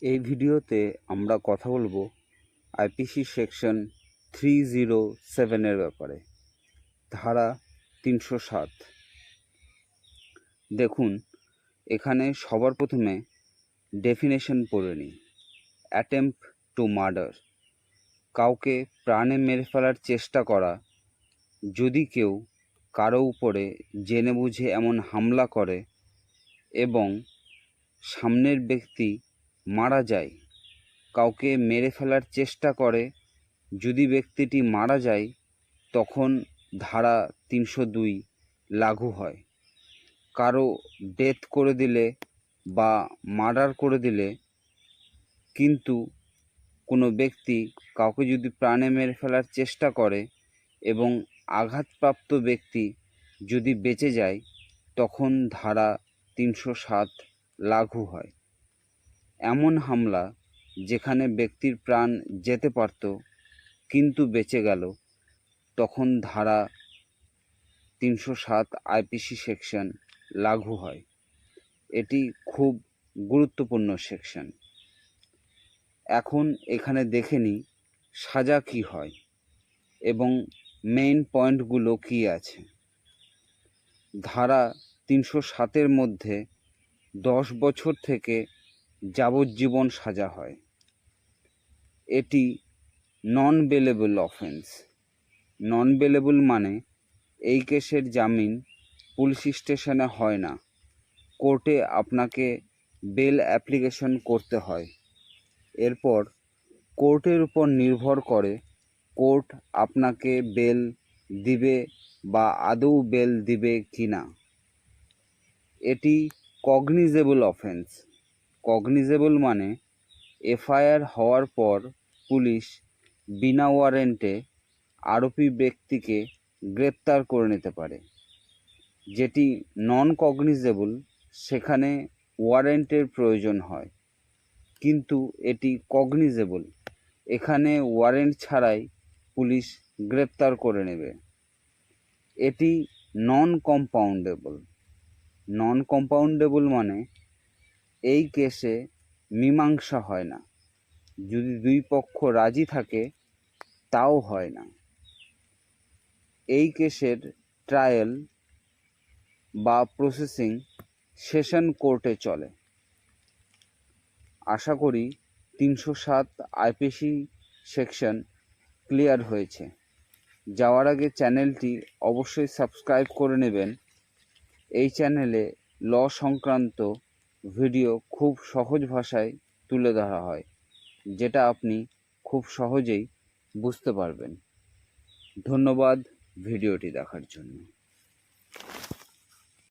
এই ভিডিওতে আমরা কথা বলবো আইপিসি সেকশন 307 এর ব্যাপারে। ধারা 307। দেখুন, এখানে সবার প্রথমে ডেফিনেশন পড়ে নিই। অ্যাটেম্প্ট টু মার্ডার, কাউকে প্রাণে মেরে ফেলার চেষ্টা করা। যদি কেউ কারো উপরে জেনে বুঝে এমন হামলা করে এবং সামনের ব্যক্তি মারা যায়, কাউকে মেরে ফেলার চেষ্টা করে, যদি ব্যক্তিটি মারা যায় তখন ধারা 302 লাগু হয়। কারো ডেথ করে দিলে বা মার্ডার করে দিলে, কিন্তু কোনো ব্যক্তি কাউকে যদি প্রাণে মেরে ফেলার চেষ্টা করে এবং আঘাতপ্রাপ্ত ব্যক্তি যদি বেঁচে যায় তখন ধারা 307 লাগু হয়। এমন হামলা যেখানে ব্যক্তির প্রাণ যেতে পারত কিন্তু বেঁচে গেল, তখন ধারা 307 আইপিসি সেকশন লাগু হয়। এটি খুব গুরুত্বপূর্ণ সেকশন। এখন এখানে দেখে নিই সাজা কী হয় এবং মেইন পয়েন্টগুলো কী আছে। ধারা 307-এর মধ্যে 10 বছর থেকে যাবজ্জীবন সাজা হয়। এটি নন বেলেবল অফেন্স। নন বেলেবল মানে এই কেসের জামিন পুলিশ স্টেশনে হয় না, কোর্টে আপনাকে বেল অ্যাপ্লিকেশন করতে হয়। এরপর কোর্টের উপর নির্ভর করে কোর্ট আপনাকে বেল দিবে বা আদৌ বেল দিবে কি না। এটি কগনিজেবল অফেন্স। কগনিজেবল মানে এফআইআর হওয়ার পর পুলিশ বিনা ওয়ারেন্টে আরোপি ব্যক্তিকে গ্রেপ্তার করে নিতে পারে। যেটি নন কগনিজেবল, সেখানে ওয়ারেন্টের প্রয়োজন হয়, কিন্তু এটি কগনিজেবল, এখানে ওয়ারেন্ট ছাড়াই পুলিশ গ্রেপ্তার করে নেবে। এটি নন কম্পাউন্ডেবল। নন কম্পাউন্ডেবল মানে এই কেসে মীমাংসা হয় না, যদি দুই পক্ষ রাজি থাকে তাও হয় না। এই কেসের ট্রায়াল বা প্রসেসিং সেশন কোর্টে চলে। আশা করি 307 আইপিসি সেকশন ক্লিয়ার হয়েছে। যাওয়ার আগে চ্যানেলটি অবশ্যই সাবস্ক্রাইব করে নেবেন। এই চ্যানেলে ল সংক্রান্ত ভিডিও খুব সহজ ভাষায় তুলে ধরা হয়, যেটা আপনি খুব সহজেই বুঝতে পারবেন। ধন্যবাদ ভিডিওটি দেখার জন্য।